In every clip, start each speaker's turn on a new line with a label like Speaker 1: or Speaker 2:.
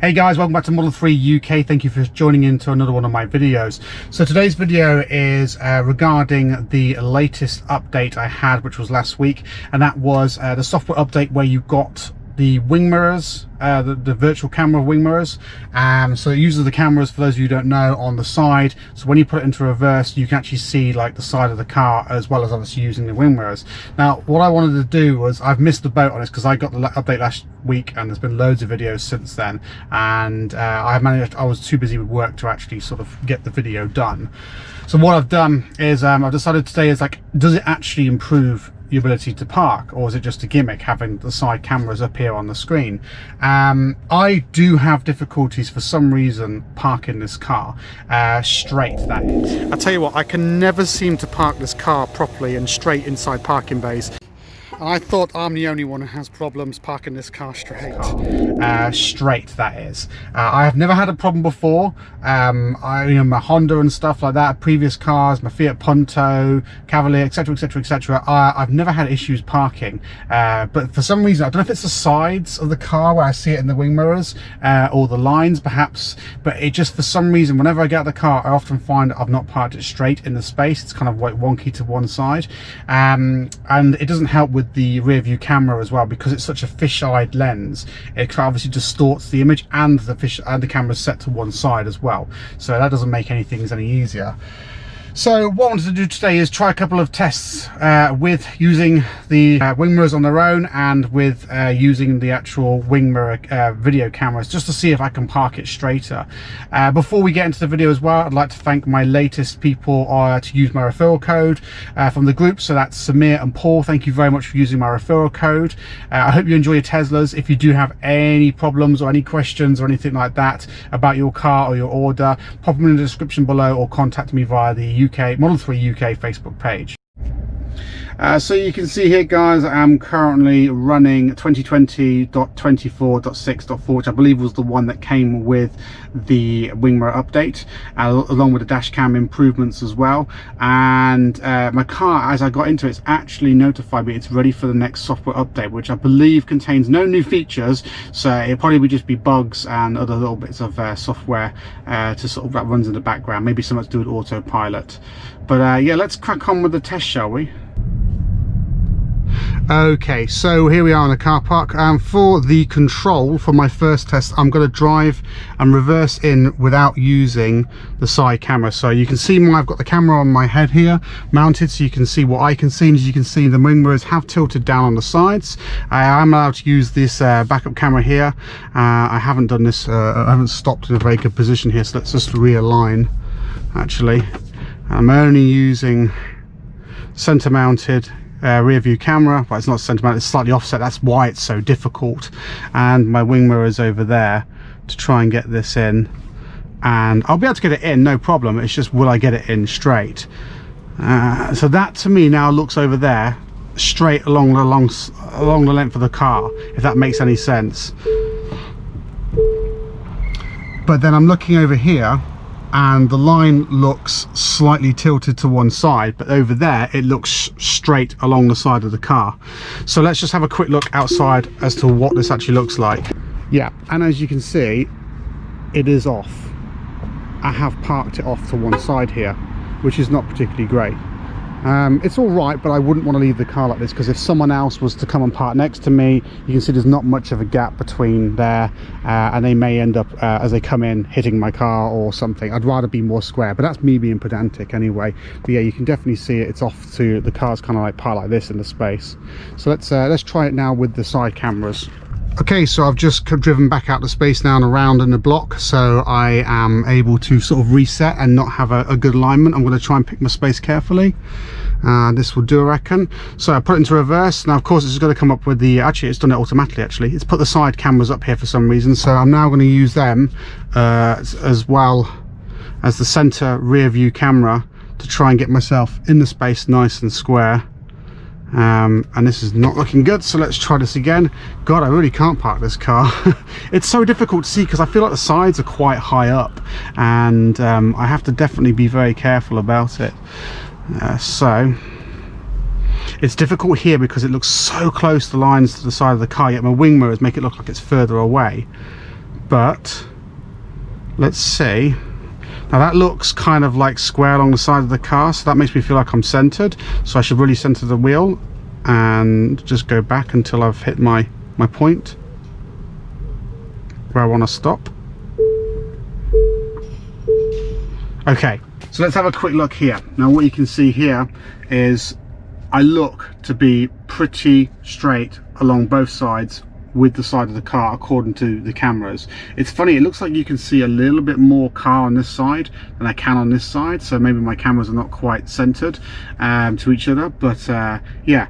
Speaker 1: Hey guys, welcome back to Model 3 UK. Thank you for joining in to another one of my videos. So today's video is regarding the latest update I had, which was last week, and that was the software update where you got the wing mirrors, the virtual camera wing mirrors. So it uses the cameras, for those of you who don't know, on the side. So when you put it into reverse, you can actually see like the side of the car, as well as obviously using the wing mirrors. Now, what I wanted to do was, I've missed the boat on this because I got the update last week, and there's been loads of videos since then, and I was too busy with work to actually sort of get the video done. So what I've done is I've decided today is like, does it actually improve your ability to park, or is it just a gimmick having the side cameras up here on the screen? I do have difficulties for some reason parking this car straight, that is. I tell you what, I can never seem to park this car properly and straight inside parking bays. And I thought I'm the only one who has problems parking this car straight. Straight, that is. I have never had a problem before. My Honda and stuff like that, previous cars, my Fiat Punto, Cavalier, etc, etc, etc. I've never had issues parking. But for some reason, I don't know if it's the sides of the car where I see it in the wing mirrors, or the lines perhaps, but it just, for some reason, whenever I get out of the car, I often find I've not parked it straight in the space. It's kind of like wonky to one side. And it doesn't help with the rear view camera as well, because it's such a fish-eyed lens. It obviously distorts the image, and the camera's set to one side as well, so that doesn't make any things any easier. So what I wanted to do today is try a couple of tests with using the wing mirrors on their own, and with using the actual wing mirror video cameras, just to see if I can park it straighter. Before we get into the video as well, I'd like to thank my latest people to use my referral code from the group. So that's Samir and Paul. Thank you very much for using my referral code. I hope you enjoy your Teslas. If you do have any problems or any questions or anything like that about your car or your order, pop them in the description below, or contact me via the Model 3 UK Facebook page. So you can see here, guys, I'm currently running 2020.24.6.4, which I believe was the one that came with the wing mirror update, along with the dash cam improvements as well. And my car, as I got into it, it's actually notified me it's ready for the next software update, which I believe contains no new features. So it probably would just be bugs and other little bits of software to sort of that runs in the background, maybe something to do with autopilot. But yeah, let's crack on with the test, shall we? Okay, so here we are in the car park. For the control for my first test, I'm going to drive and reverse in without using the side camera. So you can see I've got the camera on my head here mounted, so you can see what I can see. And as you can see, the wing mirrors have tilted down on the sides. I'm allowed to use this backup camera here. I haven't done this, I haven't stopped in a very good position here, so let's just realign. Actually, I'm only using center mounted rear view camera, but it's not center mounted, it's slightly offset. That's why it's so difficult. And my wing mirror is over there to try and get this in, and I'll be able to get it in, no problem. It's just, will I get it in straight? So that to me now looks over there straight along the length of the car, if that makes any sense. But then I'm looking over here, and the line looks slightly tilted to one side, but over there it looks straight along the side of the car. So let's just have a quick look outside as to what this actually looks like. Yeah, and as you can see, it is off. I have parked it off to one side here, which is not particularly great. It's all right, but I wouldn't want to leave the car like this, because if someone else was to come and park next to me, you can see there's not much of a gap between there, and they may end up, as they come in, hitting my car or something. I'd rather be more square, but that's me being pedantic anyway. But yeah, you can definitely see it's off to the car's kind of like parked like this in the space. So let's try it now with the side cameras. Okay, so I've just driven back out the space now and around in the block, so I am able to sort of reset and not have a good alignment. I'm going to try and pick my space carefully. This will do, I reckon. So I put it into reverse. Now of course it's going to come up with the, actually it's done it automatically actually. It's put the side cameras up here for some reason, so I'm now going to use them as well as the center rear view camera to try and get myself in the space nice and square. And this is not looking good, so let's try this again. God, I really can't park this car. It's so difficult to see because I feel like the sides are quite high up, and I have to definitely be very careful about it. So it's difficult here because it looks so close to the lines to the side of the car, yet my wing mirrors make it look like it's further away. but let's see. Now that looks kind of like square along the side of the car, so that makes me feel like I'm centered. So I should really center the wheel and just go back until I've hit my point where I want to stop. Okay, so let's have a quick look here. Now what you can see here is I look to be pretty straight along both sides with the side of the car according to the cameras. It's funny, it looks like you can see a little bit more car on this side than I can on this side, so maybe my cameras are not quite centered to each other, but yeah.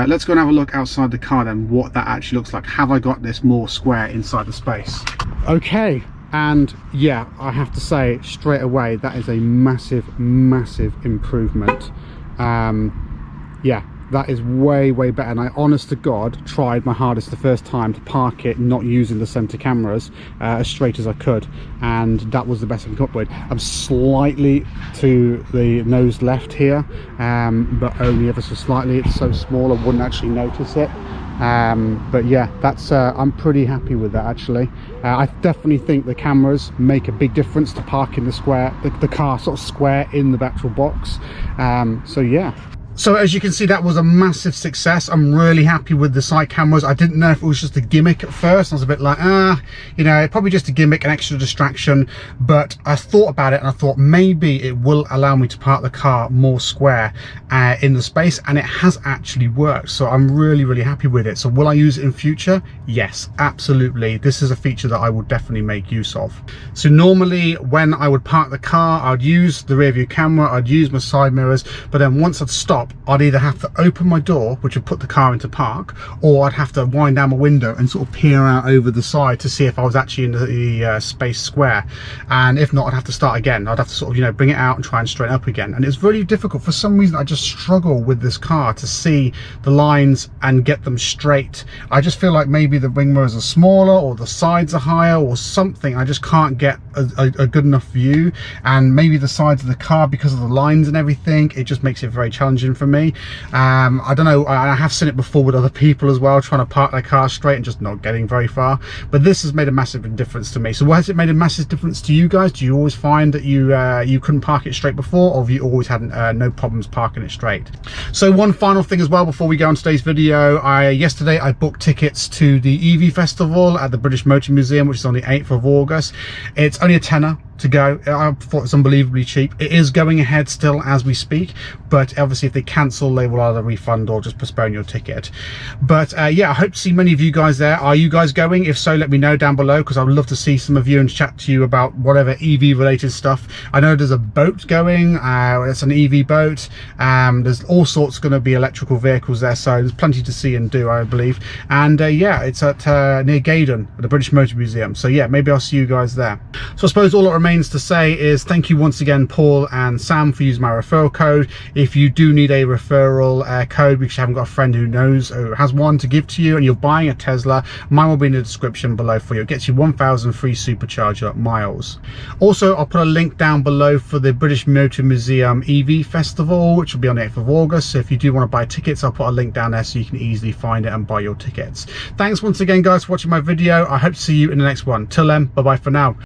Speaker 1: Let's go and have a look outside the car then, what that actually looks like. Have I got this more square inside the space? Okay, and yeah, I have to say straight away that is a massive improvement. Yeah, that is way better, and I honest to God tried my hardest the first time to park it not using the center cameras as straight as I could, and that was the best I could come up with. I'm slightly to the nose left here, but only ever so slightly. It's so small I wouldn't actually notice it. But yeah, that's I'm pretty happy with that actually. I definitely think the cameras make a big difference to parking the car sort of square in the actual box. So yeah. So as you can see, that was a massive success. I'm really happy with the side cameras. I didn't know if it was just a gimmick at first. I was a bit like, you know, probably just a gimmick, an extra distraction. But I thought about it and I thought maybe it will allow me to park the car more square in the space, and it has actually worked. So I'm really happy with it. So will I use it in future? Yes, absolutely. This is a feature that I will definitely make use of. So normally when I would park the car, I'd use the rear view camera, I'd use my side mirrors, but then once I'd stop, I'd either have to open my door, which would put the car into park, or I'd have to wind down my window and sort of peer out over the side to see if I was actually in the space square. And if not, I'd have to start again. I'd have to sort of, you know, bring it out and try and straighten up again. And it's really difficult. For some reason, I just struggle with this car to see the lines and get them straight. I just feel like maybe the wing mirrors are smaller, or the sides are higher, or something. I just can't get a good enough view. And maybe the sides of the car, because of the lines and everything, it just makes it very challenging for me. I don't know, I have seen it before with other people as well, trying to park their car straight and just not getting very far. But this has made a massive difference to me. So has it made a massive difference to you guys? Do you always find that you couldn't park it straight before, or have you always had no problems parking it straight? So one final thing as well before we go on today's video, yesterday I booked tickets to the EV festival at the British Motor Museum, which is on the 8th of August. It's only a tenner to go. I thought it's unbelievably cheap. It is going ahead still as we speak, but obviously if they cancel, they will either refund or just postpone your ticket. But yeah, I hope to see many of you guys there. Are you guys going? If so, let me know down below, because I would love to see some of you and chat to you about whatever EV related stuff. I know there's a boat going, it's an EV boat. There's all sorts going to be electrical vehicles there, so there's plenty to see and do, I believe. And yeah, it's at near Gaydon at the British Motor Museum. So yeah, maybe I'll see you guys there. So I suppose all that remains to say is thank you once again, Paul and Sam, for using my referral code. If you do need a referral code because you haven't got a friend who knows or has one to give to you, and you're buying a Tesla, mine will be in the description below for you. It gets you 1,000 free supercharger miles. Also, I'll put a link down below for the British Motor Museum EV Festival, which will be on the 8th of August. So if you do want to buy tickets, I'll put a link down there so you can easily find it and buy your tickets. Thanks once again, guys, for watching my video. I hope to see you in the next one. Till then, bye bye for now.